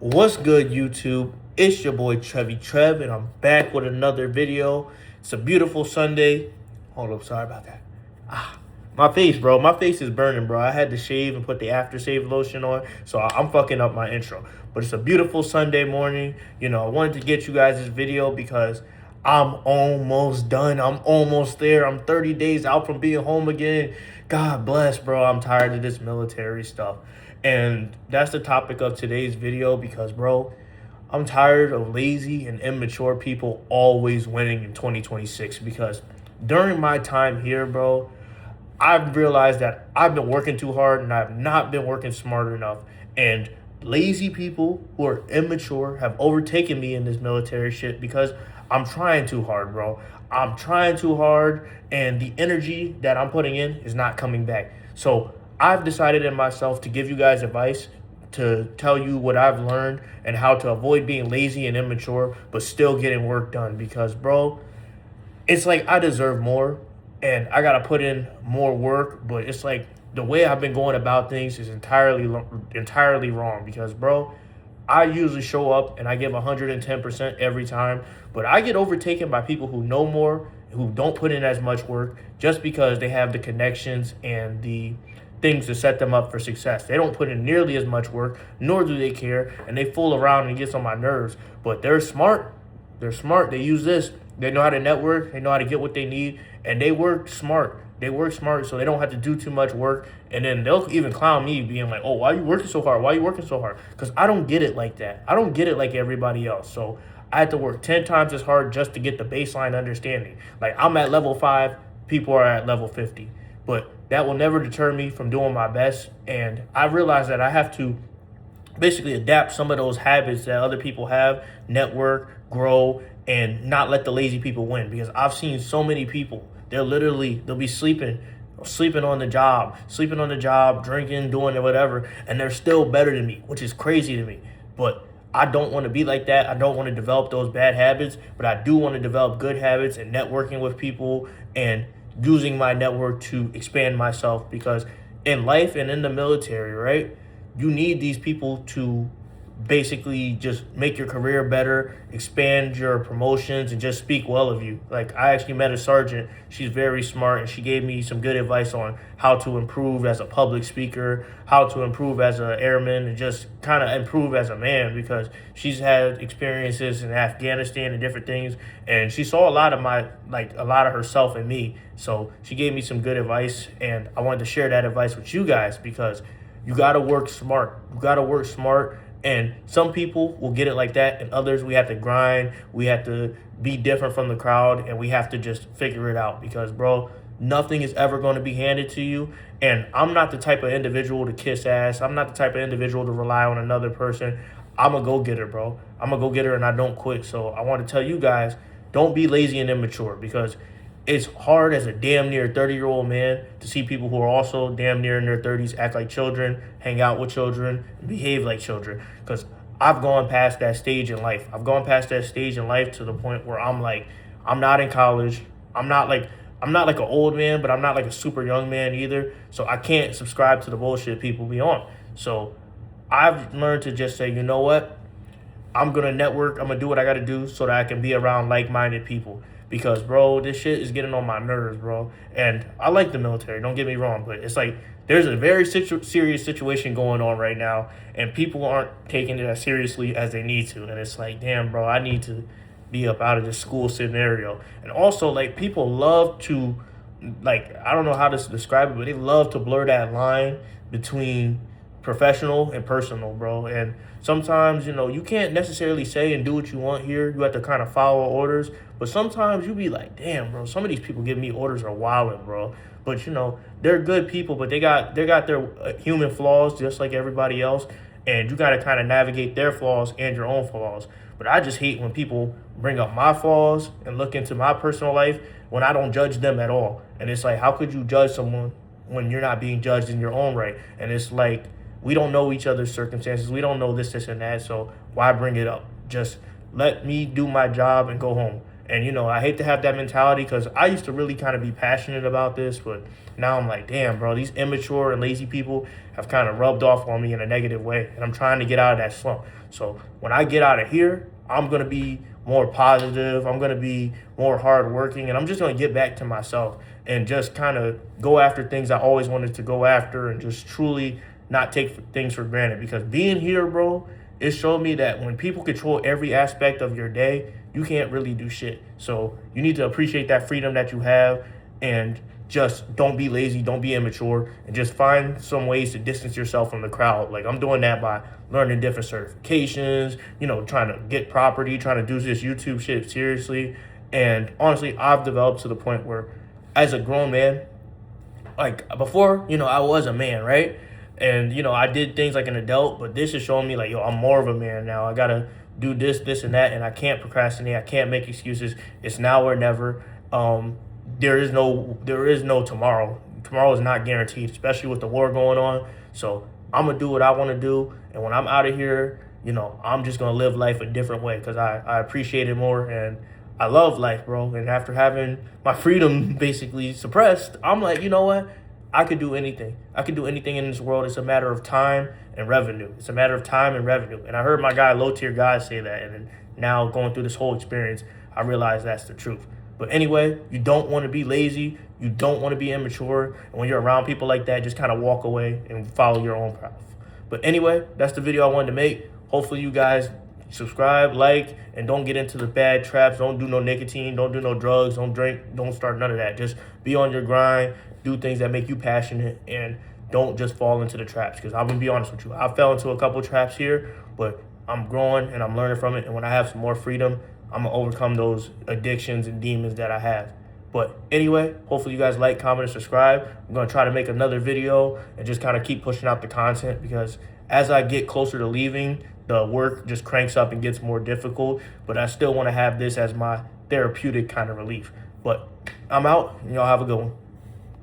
What's good, YouTube? It's your boy Trevi Trev, and I'm back with another video. It's a beautiful Sunday. Hold up, sorry about that. My face, bro. My face is burning, bro. I had to shave and put the aftershave lotion on, so I'm fucking up my intro. But it's a beautiful Sunday morning. I wanted to get you guys this video because I'm almost done. I'm almost there. I'm 30 days out from being home again. God bless, bro. I'm tired of this military stuff. And that's the topic of today's video because, bro, I'm tired of lazy and immature people always winning in 2026 because during my time here, bro, I've realized that I've been working too hard and I've not been working smart enough. And lazy people who are immature have overtaken me in this military shit because I'm trying too hard, bro. I'm trying too hard, and the energy that I'm putting in is not coming back. So I've decided in myself to give you guys advice to tell you what I've learned and how to avoid being lazy and immature, but still getting work done because, bro, it's like I deserve more and I got to put in more work, but it's like the way I've been going about things is entirely wrong because, bro, I usually show up and I give 110% every time, but I get overtaken by people who know more, who don't put in as much work just because they have the connections and the things to set them up for success. They don't put in nearly as much work, nor do they care, and they fool around and it gets on my nerves. But they're smart. They're smart. They use this. They know how to network. They know how to get what they need, and they work smart. They work smart so they don't have to do too much work. And then they'll even clown me being like, oh, why are you working so hard? Why are you working so hard? Because I don't get it like that. I don't get it like everybody else. So I had to work 10 times as hard just to get the baseline understanding. Like I'm at level 5, people are at level 50. But that will never deter me from doing my best. And I realized that I have to basically adapt some of those habits that other people have, network, grow, and not let the lazy people win. Because I've seen so many people, they'll be sleeping on the job, drinking, doing whatever, and they're still better than me, which is crazy to me. But I don't want to be like that. I don't want to develop those bad habits, but I do want to develop good habits and networking with people and using my network to expand myself because in life and in the military, right, you need these people to basically just make your career better, expand your promotions, and just speak well of you. Like I actually met a sergeant. She's very smart, and she gave me some good advice on how to improve as a public speaker, how to improve as an airman, and just kind of improve as a man because she's had experiences in Afghanistan and different things, and she saw a lot of herself in me. So she gave me some good advice, and I wanted to share that advice with you guys because you got to work smart. You got to work smart. And some people will get it like that, and others we have to grind. We have to be different from the crowd, and we have to just figure it out because, bro, nothing is ever going to be handed to you. And I'm not the type of individual to kiss ass. I'm not the type of individual to rely on another person. I'm a go-getter, bro. I'm a go-getter, and I don't quit. So I want to tell you guys, don't be lazy and immature because it's hard as a damn near 30-year-old man to see people who are also damn near in their 30s act like children, hang out with children, and behave like children. Because I've gone past that stage in life. I've gone past that stage in life to the point where I'm like, I'm not in college. I'm not like an old man, but I'm not like a super young man either. So I can't subscribe to the bullshit people be on. So I've learned to just say, you know what? I'm going to network. I'm going to do what I got to do so that I can be around like-minded people. Because, bro, this shit is getting on my nerves, bro. And I like the military, don't get me wrong, but it's like there's a very serious situation going on right now, and people aren't taking it as seriously as they need to. And it's like, damn, bro, I need to be up out of this school scenario. And also, like, people love to, like, I don't know how to describe it, but they love to blur that line between professional and personal, bro. And sometimes, you can't necessarily say and do what you want here. You have to kind of follow orders. But sometimes you be like, damn, bro, some of these people giving me orders are wilding, bro. But, they're good people, but they got their human flaws just like everybody else. And you got to kind of navigate their flaws and your own flaws. But I just hate when people bring up my flaws and look into my personal life when I don't judge them at all. And it's like, how could you judge someone when you're not being judged in your own right? And it's like, we don't know each other's circumstances. We don't know this, and that. So why bring it up? Just let me do my job and go home. And, I hate to have that mentality because I used to really kind of be passionate about this, but now I'm like, damn, bro, these immature and lazy people have kind of rubbed off on me in a negative way. And I'm trying to get out of that slump. So when I get out of here, I'm going to be more positive. I'm going to be more hardworking. And I'm just going to get back to myself and just kind of go after things I always wanted to go after and just truly not take things for granted. Because being here, bro, it showed me that when people control every aspect of your day, you can't really do shit. So you need to appreciate that freedom that you have and just don't be lazy, don't be immature, and just find some ways to distance yourself from the crowd. Like I'm doing that by learning different certifications, trying to get property, trying to do this YouTube shit seriously. And honestly, I've developed to the point where as a grown man, like before, I was a man, right? And, I did things like an adult, but this is showing me like, yo, I'm more of a man now. I got to do this, and that, and I can't procrastinate. I can't make excuses. It's now or never. There is no tomorrow. Tomorrow is not guaranteed, especially with the war going on. So I'm going to do what I want to do. And when I'm out of here, I'm just going to live life a different way because I appreciate it more. And I love life, bro. And after having my freedom basically suppressed, I'm like, you know what? I could do anything. I could do anything in this world. It's a matter of time and revenue. It's a matter of time and revenue. And I heard my guy, Low Tier Guy, say that. And then now going through this whole experience, I realized that's the truth. But anyway, you don't want to be lazy. You don't want to be immature. And when you're around people like that, just kind of walk away and follow your own path. But anyway, that's the video I wanted to make. Hopefully you guys subscribe, like, and don't get into the bad traps. Don't do no nicotine. Don't do no drugs. Don't drink. Don't start none of that. Just be on your grind. Do things that make you passionate, and don't just fall into the traps. Because I'm going to be honest with you. I fell into a couple traps here, but I'm growing and I'm learning from it. And when I have some more freedom, I'm going to overcome those addictions and demons that I have. But anyway, hopefully you guys like, comment, and subscribe. I'm going to try to make another video and just kind of keep pushing out the content because as I get closer to leaving, the work just cranks up and gets more difficult. But I still want to have this as my therapeutic kind of relief. But I'm out, and y'all have a good one.